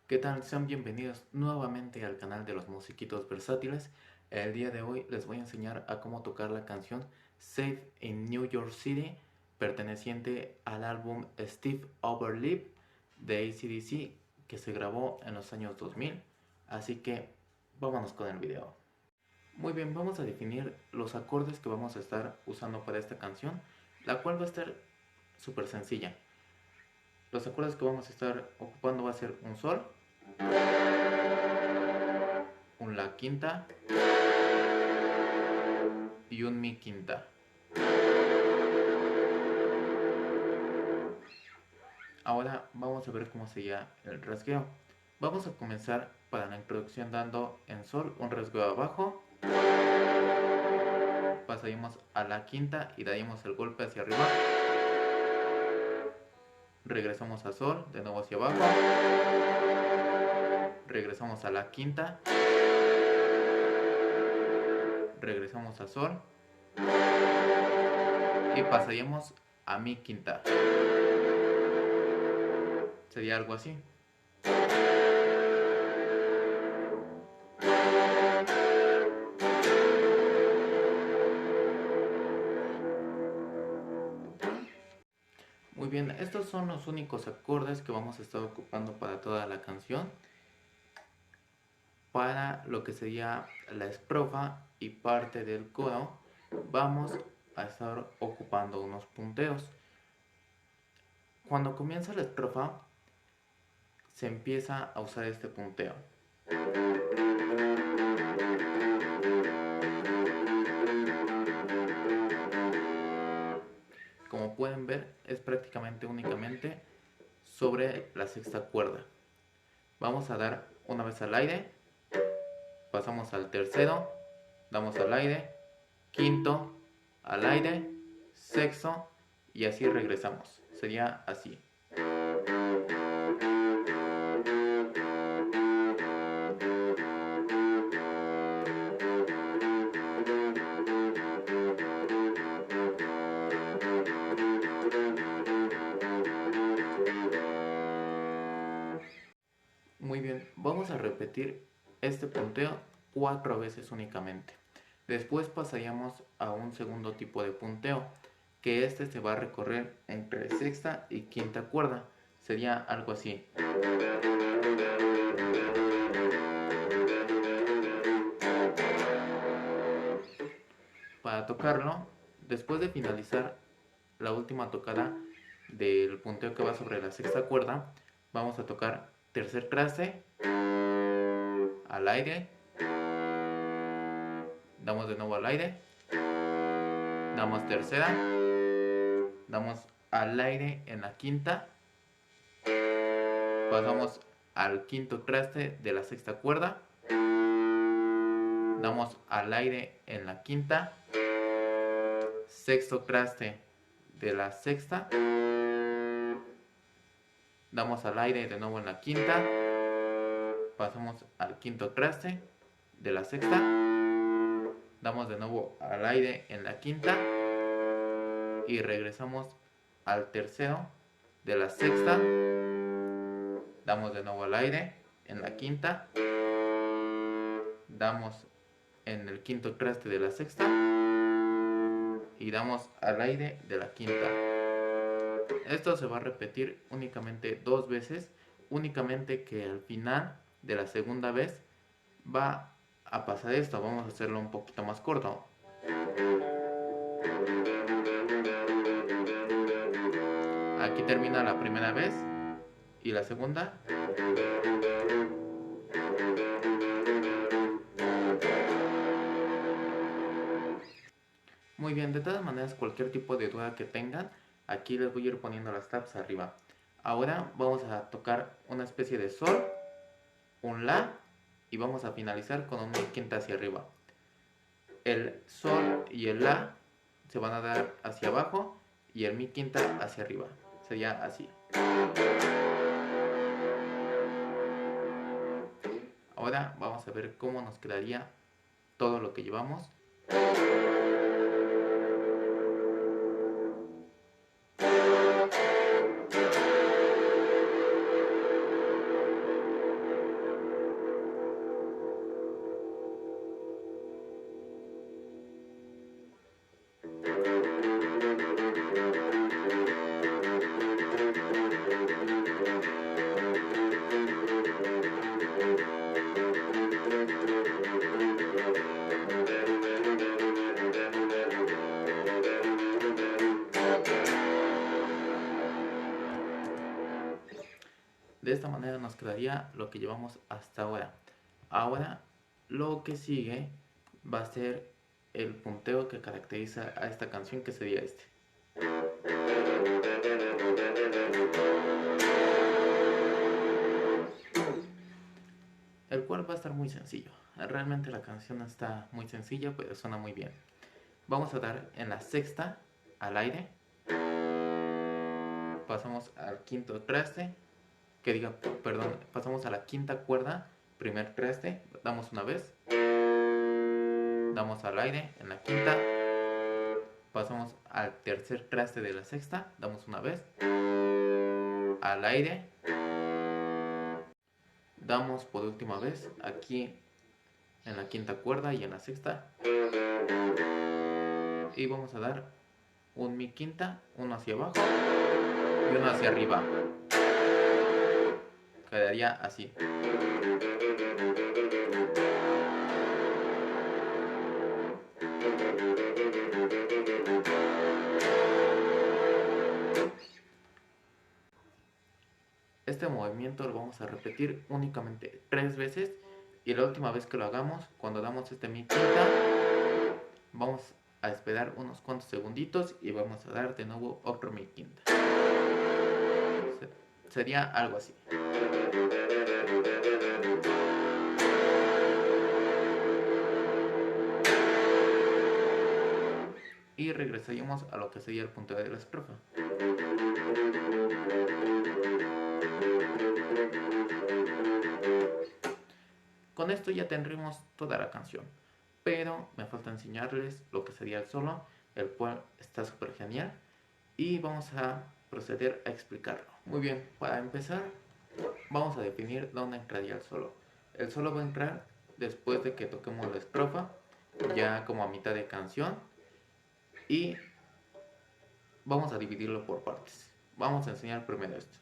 ¿Qué tal? Sean bienvenidos nuevamente al canal de los musiquitos versátiles. El día de hoy les voy a enseñar a cómo tocar la canción Safe in New York City, perteneciente al álbum Steve Overlip de AC/DC, que se grabó en los años 2000. Así que vámonos con el video. Muy bien, vamos a definir los acordes que vamos a estar usando para esta canción, la cual va a estar súper sencilla. Los acordes que vamos a estar ocupando va a ser un sol, un la quinta y un mi quinta. Ahora vamos a ver cómo sería el rasgueo. Vamos a comenzar para la introducción dando en sol un rasgueo abajo, pasaríamos a la quinta y daríamos el golpe hacia arriba, regresamos a sol, de nuevo hacia abajo, regresamos a la quinta, regresamos a sol y pasaríamos a mi quinta. Sería algo así. Muy bien, estos son los únicos acordes que vamos a estar ocupando para toda la canción. Para lo que sería la estrofa y parte del coro, vamos a estar ocupando unos punteos. Cuando comienza la estrofa, se empieza a usar este punteo. Como pueden ver, es prácticamente únicamente sobre la sexta cuerda. Vamos a dar una vez al aire, pasamos al tercero, damos al aire, quinto, al aire, sexto y así regresamos. Sería así. Muy bien, vamos a repetir este punteo 4 veces únicamente. Después pasaríamos a un segundo tipo de punteo, que este se va a recorrer entre sexta y quinta cuerda. Sería algo así. Para tocarlo, después de finalizar la última tocada del punteo que va sobre la sexta cuerda, vamos a tocar tercer traste, al aire, damos de nuevo al aire, damos tercera, damos al aire en la quinta, pasamos al quinto traste de la sexta cuerda, damos al aire en la quinta, sexto traste de la sexta, damos al aire de nuevo en la quinta, pasamos al quinto traste de la sexta, damos de nuevo al aire en la quinta y regresamos al tercero de la sexta, damos de nuevo al aire en la quinta, damos en el quinto traste de la sexta y damos al aire de la quinta. Esto se va a repetir únicamente 2 veces, únicamente que al final de la segunda vez va a pasar esto. Vamos a hacerlo un poquito más corto. Aquí termina la primera vez y la segunda. Muy bien, de todas maneras, cualquier tipo de duda que tengan, aquí les voy a ir poniendo las tabs arriba. Ahora vamos a tocar una especie de sol, un la y vamos a finalizar con un mi quinta hacia arriba. El sol y el la se van a dar hacia abajo y el mi quinta hacia arriba. Sería así. Ahora vamos a ver cómo nos quedaría todo lo que llevamos. De esta manera nos quedaría lo que llevamos hasta ahora. Ahora lo que sigue va a ser el punteo que caracteriza a esta canción, que sería este. El cual va a estar muy sencillo. Realmente la canción está muy sencilla, pero suena muy bien. Vamos a dar en la sexta al aire. Pasamos al quinto traste. Pasamos a la quinta cuerda, primer traste, damos una vez. Damos al aire en la quinta. Pasamos al tercer traste de la sexta, damos una vez. Al aire. Damos por última vez aquí en la quinta cuerda y en la sexta. Y vamos a dar un mi quinta, uno hacia abajo y uno hacia arriba. Quedaría así. Este movimiento lo vamos a repetir únicamente 3 veces, y la última vez que lo hagamos, cuando damos este mi quinta, vamos a esperar unos cuantos segunditos y vamos a dar de nuevo otro mi quinta. Sería algo así. Y regresaríamos a lo que sería el punteo de la estrofa. Con esto ya tendremos toda la canción, pero me falta enseñarles lo que sería el solo, el cual está súper genial, y vamos a proceder a explicarlo. Muy bien, para empezar vamos a definir dónde entraría el solo. El solo va a entrar después de que toquemos la estrofa, ya como a mitad de canción, y vamos a dividirlo por partes. Vamos a enseñar primero esto.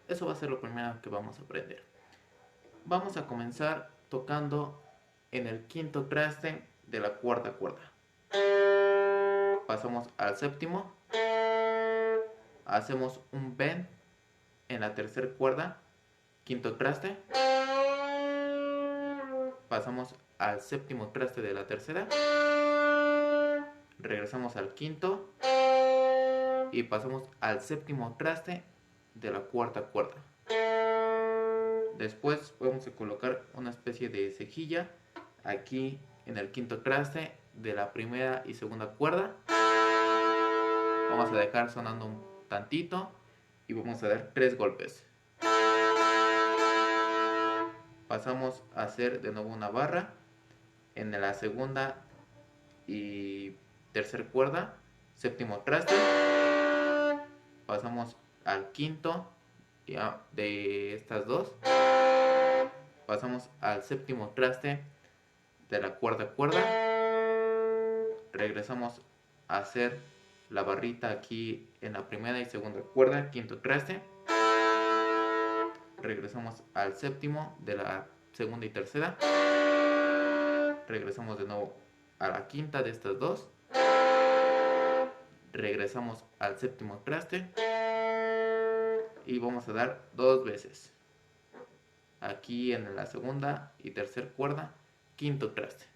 Eso va a ser lo primero que vamos a aprender. Vamos a comenzar tocando en el quinto traste de la cuarta cuerda. Pasamos al séptimo. Hacemos un bend en la tercera cuerda, quinto traste. Pasamos al séptimo traste de la tercera. Regresamos al quinto. Y pasamos al séptimo traste de la cuarta cuerda. Después vamos a colocar una especie de cejilla aquí en el quinto traste de la primera y segunda cuerda. Vamos a dejar sonando un tantito y vamos a dar 3 golpes. Pasamos a hacer de nuevo una barra en la segunda y tercera cuerda, séptimo traste. Pasamos al quinto de estas dos. Pasamos al séptimo traste de la cuarta cuerda. Regresamos a hacer la barrita aquí en la primera y segunda cuerda, quinto traste. Regresamos al séptimo de la segunda y tercera. Regresamos de nuevo a la quinta de estas dos. Regresamos al séptimo traste. Y vamos a dar 2 veces. Aquí en la segunda y tercera cuerda, quinto traste.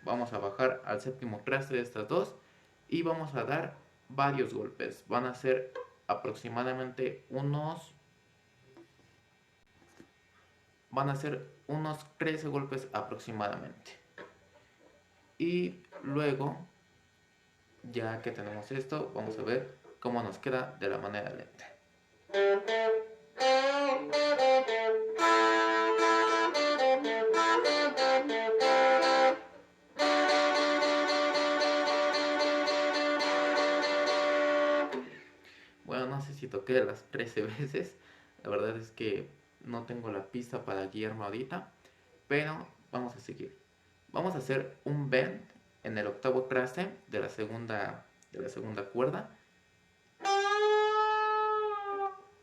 Vamos a bajar al séptimo traste de estas dos y vamos a dar varios golpes. Van a ser aproximadamente unos 13 golpes aproximadamente. Y luego, ya que tenemos esto, vamos a ver cómo nos queda de la manera lenta. Bueno, no sé si toqué las 13 veces. La verdad es que no tengo la pista para guiarme ahorita. Pero vamos a seguir. Vamos a hacer un bend en el octavo traste de la segunda cuerda.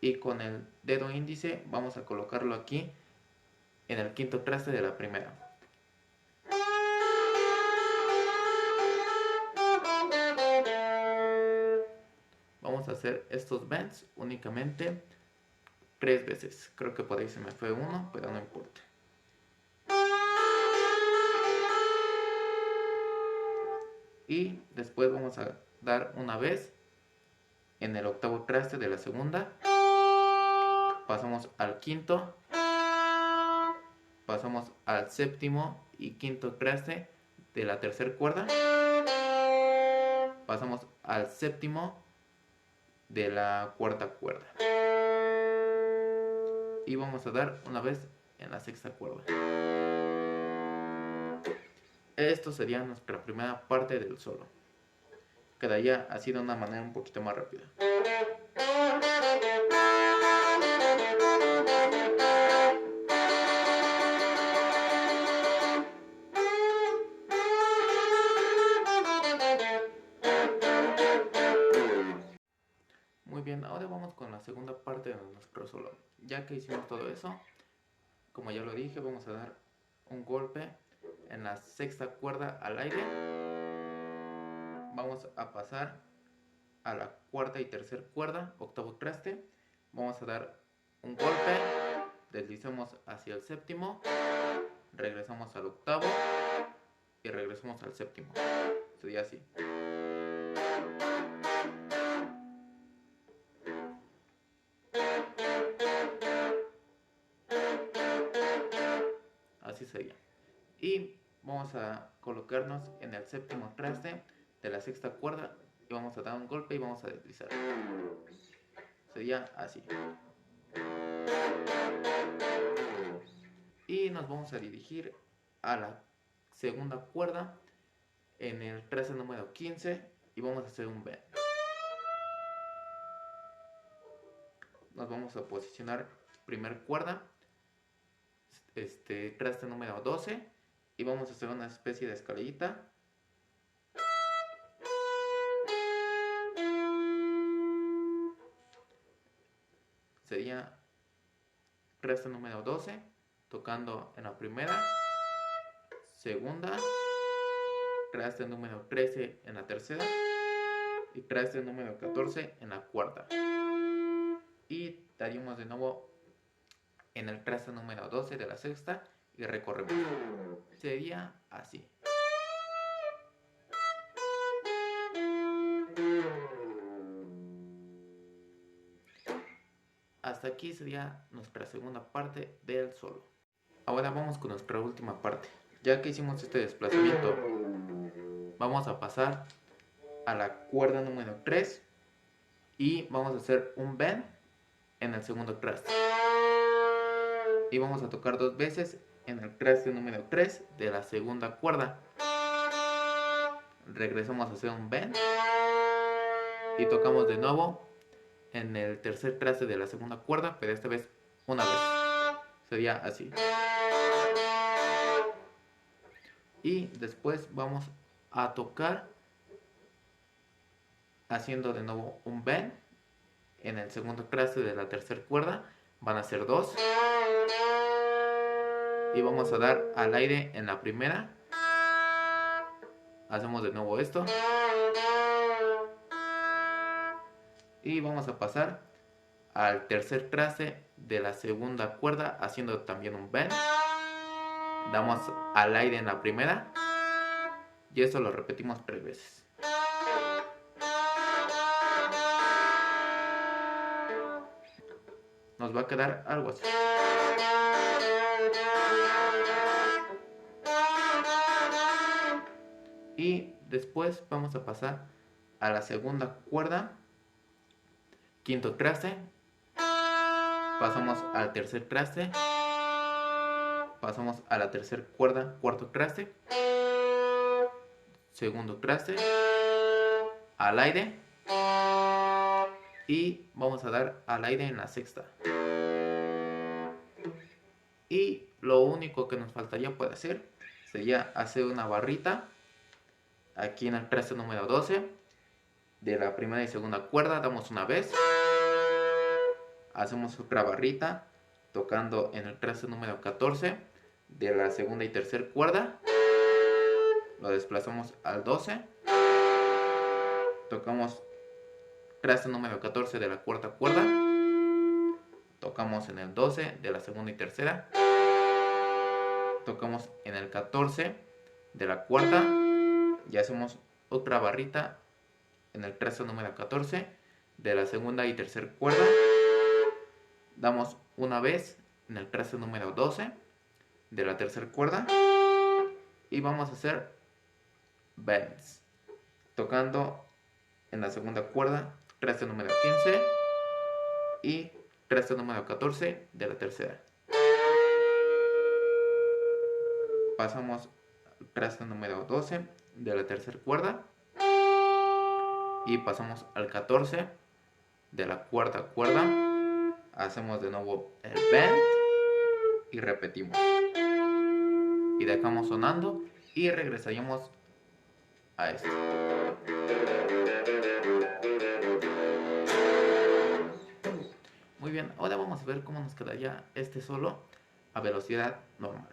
y con el dedo índice vamos a colocarlo aquí en el quinto traste de la primera. Vamos a hacer estos bends únicamente 3 veces. Creo que por ahí se me fue uno, pero no importa. Y después vamos a dar una vez en el octavo traste de la segunda. Pasamos al quinto. Pasamos al séptimo y quinto traste de la tercera cuerda. Pasamos al séptimo de la cuarta cuerda. Y vamos a dar una vez en la sexta cuerda. Esto sería nuestra primera parte del solo. Quedaría así de una manera un poquito más rápida. Muy bien, ahora vamos con la segunda parte de nuestro solo. Ya que hicimos todo eso, como ya lo dije, vamos a dar un golpe en la sexta cuerda al aire. Vamos a pasar a la cuarta y tercera cuerda, octavo traste. Vamos a dar un golpe, deslizamos hacia el séptimo, regresamos al octavo y regresamos al séptimo. Sería así. Así sería. Y vamos a colocarnos en el séptimo traste de la sexta cuerda y vamos a dar un golpe y vamos a deslizar. Sería así. Y nos vamos a dirigir a la segunda cuerda en el traste número 15 y vamos a hacer un bend. Nos vamos a posicionar primer cuerda, traste número 12 y vamos a hacer una especie de escalerita. Sería traste número 12, tocando en la primera, segunda, traste número 13 en la tercera y traste número 14 en la cuarta. Y daríamos de nuevo en el traste número 12 de la sexta y recorremos. Sería así. Hasta aquí sería nuestra segunda parte del solo. Ahora vamos con nuestra última parte. Ya que hicimos este desplazamiento, vamos a pasar a la cuerda número 3 y vamos a hacer un bend en el segundo traste. Y vamos a tocar 2 veces en el traste número 3 de la segunda cuerda. Regresamos a hacer un bend y tocamos de nuevo en el tercer traste de la segunda cuerda, pero esta vez una vez. Sería así. Y después vamos a tocar haciendo de nuevo un bend en el segundo traste de la tercera cuerda. Van a ser 2. Y vamos a dar al aire en la primera. Hacemos de nuevo esto. Y vamos a pasar al tercer traste de la segunda cuerda haciendo también un bend. Damos al aire en la primera. Y esto lo repetimos 3 veces. Nos va a quedar algo así. Y después vamos a pasar a la segunda cuerda, quinto traste, pasamos al tercer traste, pasamos a la tercera cuerda, cuarto traste, segundo traste, al aire y vamos a dar al aire en la sexta. Y lo único que nos faltaría por hacer sería hacer una barrita aquí en el traste número 12 de la primera y segunda cuerda. Damos una vez hacemos otra barrita tocando en el traste número 14 de la segunda y tercera cuerda, lo desplazamos al 12, tocamos traste número 14 de la cuarta cuerda, tocamos en el 12 de la segunda y tercera, tocamos en el 14 de la cuarta y hacemos otra barrita en el traste número 14 de la segunda y tercera cuerda, damos una vez en el traste número 12 de la tercera cuerda y vamos a hacer bends tocando en la segunda cuerda traste número 15 y traste número 14 de la tercera. Pasamos al traste número 12 de la tercera cuerda y pasamos al 14 de la cuarta cuerda, hacemos de nuevo el bend y repetimos y dejamos sonando y regresaríamos a esto. Muy bien, ahora vamos a ver cómo nos quedaría este solo a velocidad normal.